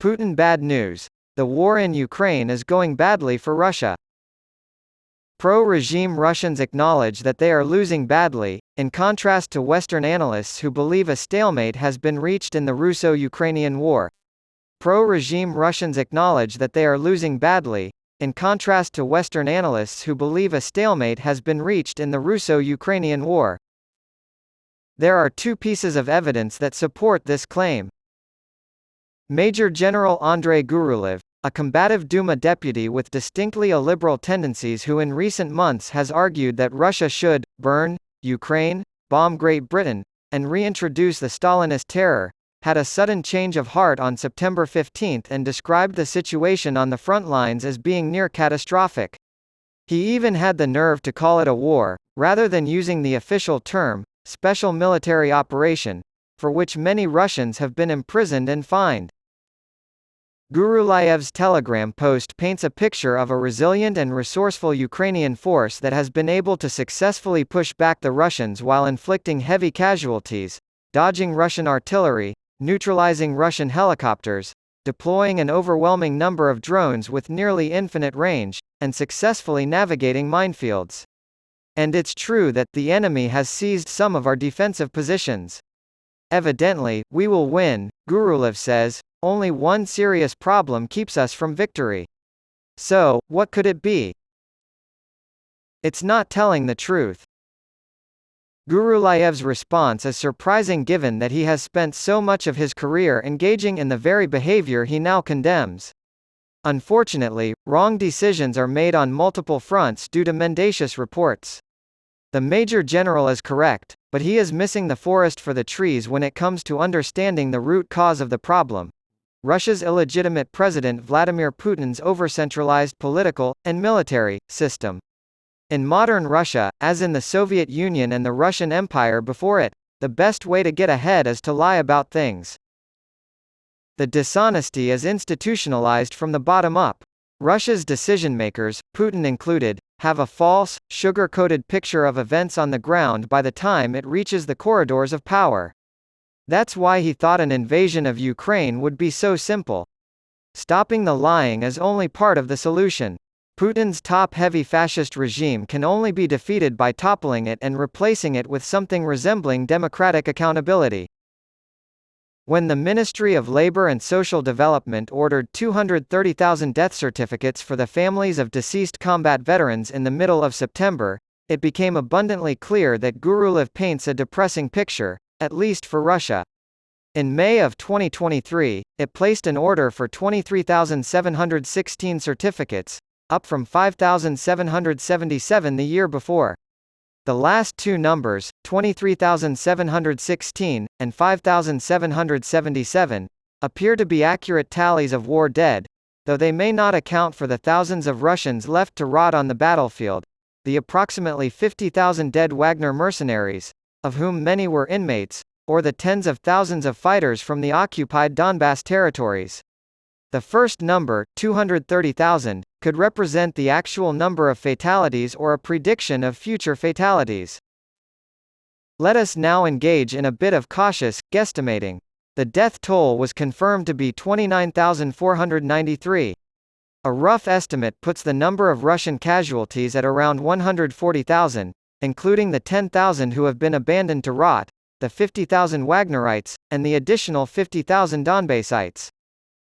Putin bad news. The war in Ukraine is going badly for Russia. Pro-regime Russians acknowledge that they are losing badly, in contrast to Western analysts who believe a stalemate has been reached in the Russo-Ukrainian war. Pro-regime Russians acknowledge that they are losing badly, in contrast to Western analysts who believe a stalemate has been reached in the Russo-Ukrainian war. There are two pieces of evidence that support this claim. Major General Andrei Gurulev, a combative Duma deputy with distinctly illiberal tendencies who in recent months has argued that Russia should burn Ukraine, bomb Great Britain, and reintroduce the Stalinist terror, had a sudden change of heart on September 15 and described the situation on the front lines as being near catastrophic. He even had the nerve to call it a war, rather than using the official term, special military operation, for which many Russians have been imprisoned and fined. Gurulev's Telegram post paints a picture of a resilient and resourceful Ukrainian force that has been able to successfully push back the Russians while inflicting heavy casualties, dodging Russian artillery, neutralizing Russian helicopters, deploying an overwhelming number of drones with nearly infinite range, and successfully navigating minefields. And it's true that the enemy has seized some of our defensive positions. Evidently, we will win, Gurulev says. Only one serious problem keeps us from victory. So, what could it be? It's not telling the truth. Gurulev's response is surprising given that he has spent so much of his career engaging in the very behavior he now condemns. Unfortunately, wrong decisions are made on multiple fronts due to mendacious reports. The Major General is correct, but he is missing the forest for the trees when it comes to understanding the root cause of the problem. Russia's illegitimate President Vladimir Putin's overcentralized political and military system. In modern Russia, as in the Soviet Union and the Russian Empire before it, the best way to get ahead is to lie about things. The dishonesty is institutionalized from the bottom up. Russia's decision-makers, Putin included, have a false, sugar-coated picture of events on the ground by the time it reaches the corridors of power. That's why he thought an invasion of Ukraine would be so simple. Stopping the lying is only part of the solution. Putin's top-heavy fascist regime can only be defeated by toppling it and replacing it with something resembling democratic accountability. When the Ministry of Labor and Social Development ordered 230,000 death certificates for the families of deceased combat veterans in the middle of September, it became abundantly clear that Gurulev paints a depressing picture, at least for Russia. In May of 2023, it placed an order for 23,716 certificates, up from 5,777 the year before. The last two numbers, 23,716, and 5,777, appear to be accurate tallies of war dead, though they may not account for the thousands of Russians left to rot on the battlefield, the approximately 50,000 dead Wagner mercenaries, of whom many were inmates, or the tens of thousands of fighters from the occupied Donbass territories. The first number, 230,000, could represent the actual number of fatalities or a prediction of future fatalities. Let us now engage in a bit of cautious guesstimating. The death toll was confirmed to be 29,493. A rough estimate puts the number of Russian casualties at around 140,000, including the 10,000 who have been abandoned to rot, the 50,000 Wagnerites, and the additional 50,000 Donbassites.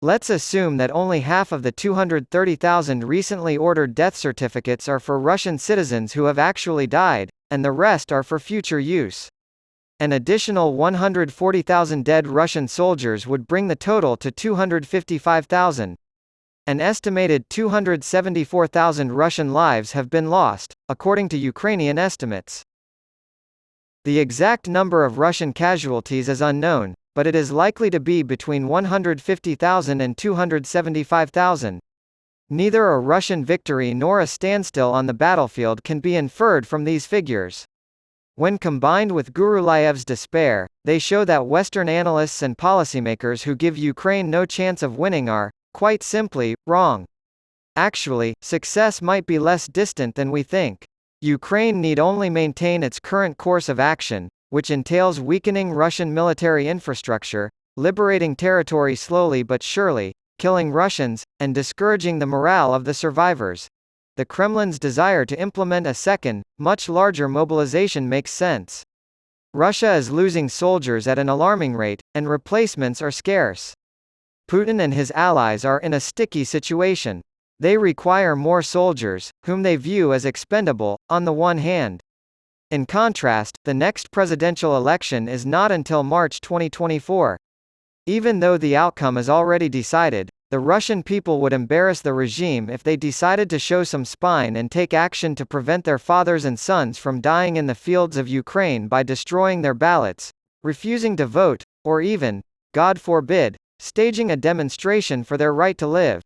Let's assume that only half of the 230,000 recently ordered death certificates are for Russian citizens who have actually died, and the rest are for future use. An additional 140,000 dead Russian soldiers would bring the total to 255,000. An estimated 274,000 Russian lives have been lost, according to Ukrainian estimates. The exact number of Russian casualties is unknown, but it is likely to be between 150,000 and 275,000. Neither a Russian victory nor a standstill on the battlefield can be inferred from these figures. When combined with Gurulev's despair, they show that Western analysts and policymakers who give Ukraine no chance of winning are, quite simply, wrong. Actually, success might be less distant than we think. Ukraine need only maintain its current course of action, which entails weakening Russian military infrastructure, liberating territory slowly but surely, killing Russians, and discouraging the morale of the survivors. The Kremlin's desire to implement a second, much larger mobilization makes sense. Russia is losing soldiers at an alarming rate, and replacements are scarce. Putin and his allies are in a sticky situation. They require more soldiers, whom they view as expendable, on the one hand. In contrast, the next presidential election is not until March 2024. Even though the outcome is already decided, the Russian people would embarrass the regime if they decided to show some spine and take action to prevent their fathers and sons from dying in the fields of Ukraine by destroying their ballots, refusing to vote, or even, God forbid, staging a demonstration for their right to live.